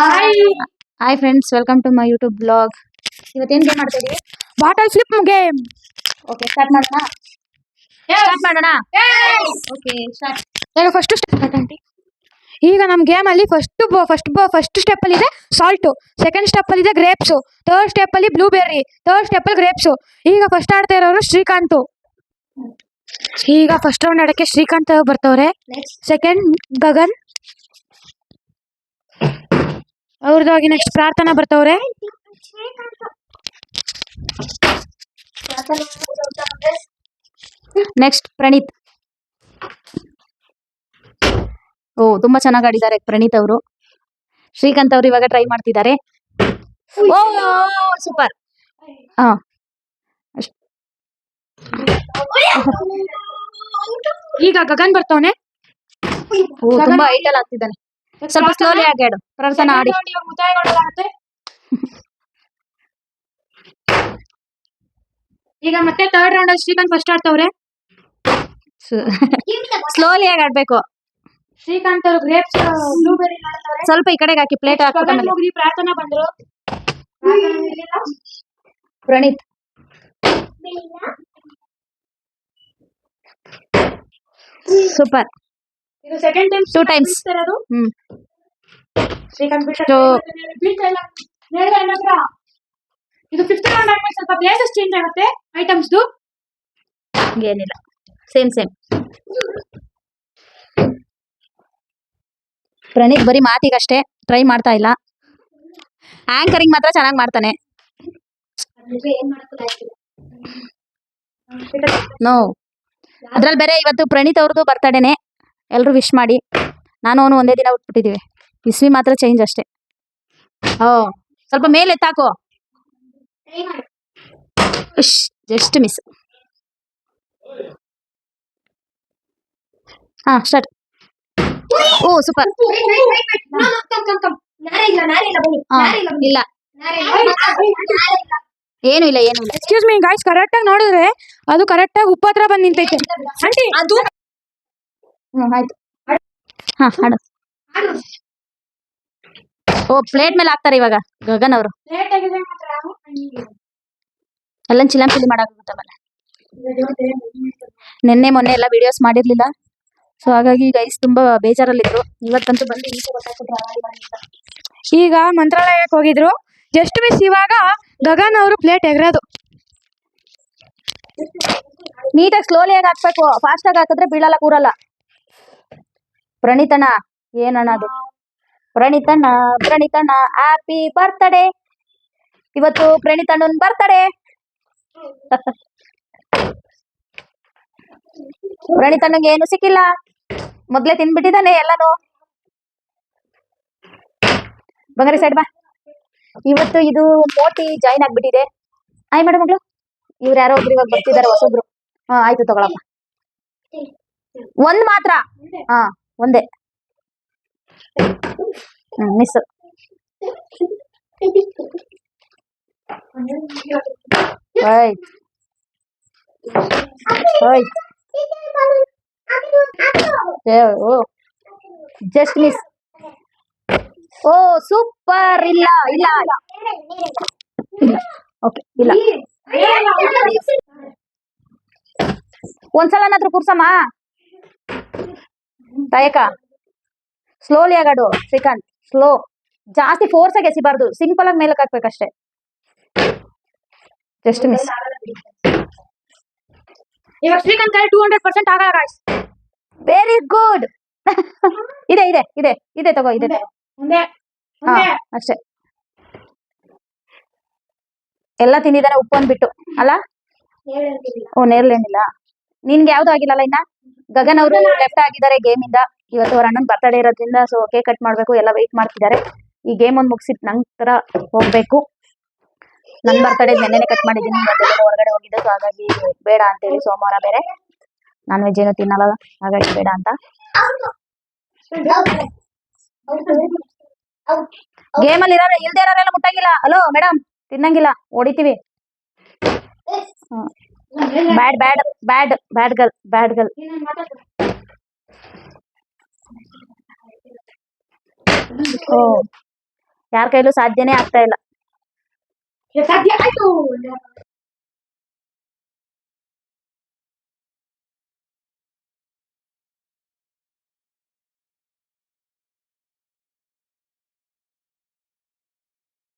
Hi friends, welcome to my YouTube blog. ಇವತ್ತೇನು game ಮಾಡ್ತಾ ಇದೀವಿ? Bottle flip game. Okay, start ಮಾಡೋಣ. Okay, start. ಈಗ ಫಸ್ಟ್ ಸ್ಟಾರ್ಟ್ ಆಂಟಿ. ಈಗ ನಮ್ಮ ಗೇಮ್ ಅಲ್ಲಿ ಫಸ್ಟ್ ಸ್ಟೆಪ್ ಅಲ್ಲಿ ಇದೆ ಸಾಲ್ಟ್, ಸೆಕೆಂಡ್ ಸ್ಟೆಪ್ ಅಲ್ಲಿ ಇದೆ ಗ್ರೇಪ್ಸ್, ಥರ್ಡ್ ಸ್ಟೆಪ್ ಅಲ್ಲಿ ಬ್ಲೂಬೆರ್ರಿ, ಥರ್ಡ್ ಸ್ಟೆಪ್ ಅಲ್ಲಿ ಗ್ರೇಪ್ಸ್. ಈಗ ಫಸ್ಟ್ ಆಡ್ತಾ ಇರೋರು ಶ್ರೀಕಾಂತ್. ಈಗ ಫಸ್ಟ್ ರೌಂಡ್ ಆಡಕ್ಕೆ ಶ್ರೀಕಾಂತ್ ಬರ್ತವ್ರೆ. ಸೆಕೆಂಡ್ ಗಗನ್, ಅವ್ರದ್ದಾಗಿ ನೆಕ್ಸ್ಟ್ ಪ್ರಾರ್ಥನಾ ಬರ್ತವ್ರೆ. ನೆಕ್ಸ್ಟ್ ಪ್ರಣೀತ್. ಓ, ತುಂಬಾ ಚೆನ್ನಾಗಿ ಆಡಿದ್ದಾರೆ ಪ್ರಣೀತ್ ಅವರು. ಶ್ರೀಕಾಂತ್ ಅವರು ಇವಾಗ ಟ್ರೈ ಮಾಡ್ತಿದ್ದಾರೆ. ಓ ಸೂಪರ್. ಈಗ ಗಗನ್ ಬರ್ತವನೆ. ಓ, ತುಂಬಾ ಐಟಲ್ ಆಗ್ತಿದ್ದಾನೆ. ಸ್ವಲ್ಪ ಸ್ಲೋಲಿ ಆಗಿ ಆಡು. ಪ್ರಾರ್ಥನಾ ಆಡಿ. ಈಗ ಮತ್ತೆ ಥರ್ಡ್ ರೌಂಡ್ ಅಲ್ಲಿ ಶ್ರೀಕಾಂತ್ ಫಸ್ಟ್ ಆಡ್ತವ್ರೆ. ಸ್ಲೋಲಿ ಆಗಿ ಆಡ್ಬೇಕು. ಶ್ರೀಕಾಂತ್ ಅವರು ಗ್ರೇಪ್ಸ್ ಬ್ಲೂಬೆರ್ರಿ ಆಡ್ತವ್ರೆ. ಸ್ವಲ್ಪ ಈ ಕಡೆಗೆ ಹಾಕಿ, ಪ್ಲೇಟ್ ಹಾಕಿ. ಪ್ರಾರ್ಥನಾ ಬಂದ್ರು. ಪ್ರಣೀತ್. ಸೂಪರ್. ಇದು ಸೆಕೆಂಡ್ ಟೈಮ್ 2 ಟೈಮ್ಸ್ ಇರೋದು. ಶ್ರೀಕಾಂತ್ ಬಿಟ್ಟು ಇದು ಫಿಫ್ತ್ ರೌಂಡ್ ಆದ್ಮೇಲೆ ಸ್ವಲ್ಪ ಪ್ಲೇಸಸ್ ಚೇಂಜ್ ಆಗುತ್ತೆ ಐಟಮ್ಸ್. ಏನಿಲ್ಲ, ಸೇಮ್. ಪ್ರಣೀತ್ ಬರೀ ಮಾತಿಗಷ್ಟೇ, ಟ್ರೈ ಮಾಡ್ತಾ ಇಲ್ಲ. ಆಂಕರಿಂಗ್ ಮಾತ್ರ ಚೆನ್ನಾಗಿ ಮಾಡ್ತಾನೆ. ನೋ, ಅದ್ರಲ್ಲಿ ಬೇರೆ ಇವತ್ತು ಪ್ರಣೀತ್ ಅವ್ರದ್ದು ಬರ್ತಡೇನೆ. ಎಲ್ರು ವಿಶ್ ಮಾಡಿ. ನಾನು ಅವನು ಒಂದೇ ದಿನ ಉಟ್ಬಿಟ್ಟಿದೀವಿ. ಇಸ್ವಿ ಮಾತ್ರ ಚೇಂಜ್ ಅಷ್ಟೇ. ಸ್ವಲ್ಪ ಮೇಲೆ ಎತ್ತಾಕೋ. Just miss. ಸ್ಟಾರ್ಟ್. ಓ ಸೂಪರ್. ಇಲ್ಲ, ಏನು ಇಲ್ಲ. ಎಕ್ಸ್ಕ್ಯೂಸ್ ಮೀ ಗಾಯ್ಸ್, ಕರೆಕ್ಟ್ ಆಗಿ ನೋಡಿದ್ರೆ ಅದು ಕರೆಕ್ಟ್ ಆಗಿ ಉಪ್ಪ ಹತ್ರ ಬಂದು ನಿಂತೈತೆ. ಆಯ್ತು. ಹಾಡು. ಓ, ಪ್ಲೇಟ್ ಮೇಲೆ ಹಾಕ್ತಾರೆ ಇವಾಗ ಗಗನ್ ಅವರು. ಎಲ್ಲ ಚಿಲಂಪಿಲಿ ಮಾಡಾಕುತ್ತಲ್ಲ. ನಿನ್ನೆ ಮೊನ್ನೆ ಎಲ್ಲ ವಿಡಿಯೋಸ್ ಮಾಡಿರ್ಲಿಲ್ಲ, ಸೊ ಹಾಗಾಗಿ ಗೈಸ್ ತುಂಬಾ ಬೇಜಾರಲ್ಲಿದ್ರು. ಇವತ್ತಂತೂ ಬಂದು ಈಗ ಮಂತ್ರಾಲಯಕ್ಕೆ ಹೋಗಿದ್ರು. Just miss. ಇವಾಗ ಗಗನ್ ಅವರು ಪ್ಲೇಟ್ ಎಗರೋದು. ನೀಟಾಗಿ ಸ್ಲೋಲಿ ಆಗಿ ಹಾಕ್ಬೇಕು. ಫಾಸ್ಟ್ ಆಗಿ ಹಾಕಿದ್ರೆ ಬೀಳಲ್ಲ, ಕೂರಲ್ಲ. ಪ್ರಣೀತಣ್ಣ, ಏನಣ್ಣ ಅದು? ಪ್ರಣೀತಣ್ಣ ಹ್ಯಾಪಿ ಬರ್ತ್ಡೇ. ಇವತ್ತು ಪ್ರಣೀತಣ್ಣನ್ ಬರ್ತ್ಡೇ. ಪ್ರಣೀತಣ್ಣಂಗೆ ಏನು ಸಿಕ್ಕಿಲ್ಲ, ಮೊದ್ಲೇ ತಿನ್ಬಿಟ್ಟಿದ್ದಾನೆ ಎಲ್ಲಾನು. ಬಂಗಾರಿ ಸೈಡ್ ಬಾ. ಇವತ್ತು ಇದು ಮೋಟಿ ಜಾಯಿನ್ ಆಗ್ಬಿಟ್ಟಿದೆ. ಆಯ್ ಮೇಡಮ್ ಮಗಳು, ಇವ್ರು ಯಾರೋ ಒಬ್ರು ಇವಾಗ ಬರ್ತಿದ್ದಾರೆ, ಹೊಸೊಬ್ರು. ಆಯ್ತು ತಗೊಳಪ್ಪ. ಒಂದ್ ಮಾತ್ರ. ಒಂದೇ. ಮಿಸ್. Just miss. ಓ ಸೂಪರ್. ಇಲ್ಲ. ಓಕೆ, ಇಲ್ಲ. ಒಂದ್ಸಲನಾದ್ರೂ ಕೂರ್ಸಮ್ಮ ತಾಯಕ. ಸ್ಲೋಲಿ ಆಗಾಡು ಶ್ರೀಕಾಂತ್. ಸ್ಲೋ, ಜಾಸ್ತಿ ಫೋರ್ಸ್ ಆಗಿ ಎಸಿಬಾರ್ದು. ಸಿಂಪಲ್ ಆಗಿ ಮೇಲಕ್ಕೆ ಹಾಕ್ಬೇಕಷ್ಟೇ. Just miss. ಇವಾಗ ಶ್ರೀಕಾಂತ್ 200% ಆಗಲ್ಲ ಗಾಯ್ಸ್. Very good. ಇದೆ ತಗೋ. ಇದೆ ಅಷ್ಟೇ. ಎಲ್ಲ ತಿಂದಿದ್ದಾನೆ ಉಪ್ಪು ಅಂದ್ಬಿಟ್ಟು ಅಲ್ಲ. ಓ, ನೇರ್ಲೇನಿಲ್ಲ. ನಿನ್ಗೆ ಯಾವ್ದು ಆಗಿಲ್ಲಲ್ಲ ಇನ್ನ. ಗಗನ್ ಅವರು ಲೆಫ್ಟ್ ಆಗಿದ್ದಾರೆ ಗೇಮ್ ಇಂದ. ಇವತ್ತು ಅವ್ರ ಅಣ್ಣನ್ ಬರ್ತಡೇ ಇರೋದ್ರಿಂದ ಸೊ ಕೇಕ್ ಕಟ್ ಮಾಡ್ಬೇಕು, ಎಲ್ಲ ವೆಯ್ಟ್ ಮಾಡ್ತಿದ್ದಾರೆ. ಈ ಗೇಮ್ ಒಂದು ಮುಗಿಸಿಟ್ ನಂತರ ಹೋಗ್ಬೇಕು. ನನ್ ಬರ್ತಡೇ ನೆನ್ನೆನೆ ಕಟ್ ಮಾಡಿದ್ದೀನಿ. ಇವತ್ತೆಲ್ಲ ಹೊರಗಡೆ ಹೋಗಿದ್ದೆ, ಸೊ ಹಾಗಾಗಿ ಬೇಡ ಅಂತೇಳಿ. ಸೋಮವಾರ ಬೇರೆ ನಾನ್ ವೆಜ್ ಏನು ತಿನ್ನಲ್ಲ, ಹಾಗಾಗಿ ಬೇಡ ಅಂತ. ಗೇಮ್ ಅಲ್ಲಿ ಇಲ್ದೇ ಇರೋರೆಲ್ಲ ಮುಟ್ಟಂಗಿಲ್ಲ. ಹಲೋ ಮೇಡಮ್, ತಿನ್ನಂಗಿಲ್ಲ, ಹೊಡಿತೀವಿ. Bad girl. ಓ ಯಾರ ಕೈಲೂ ಸಾಧ್ಯನೇ ಆಗ್ತಾ ಇಲ್ಲ. ಸಾಧ್ಯ ಆಯ್ತು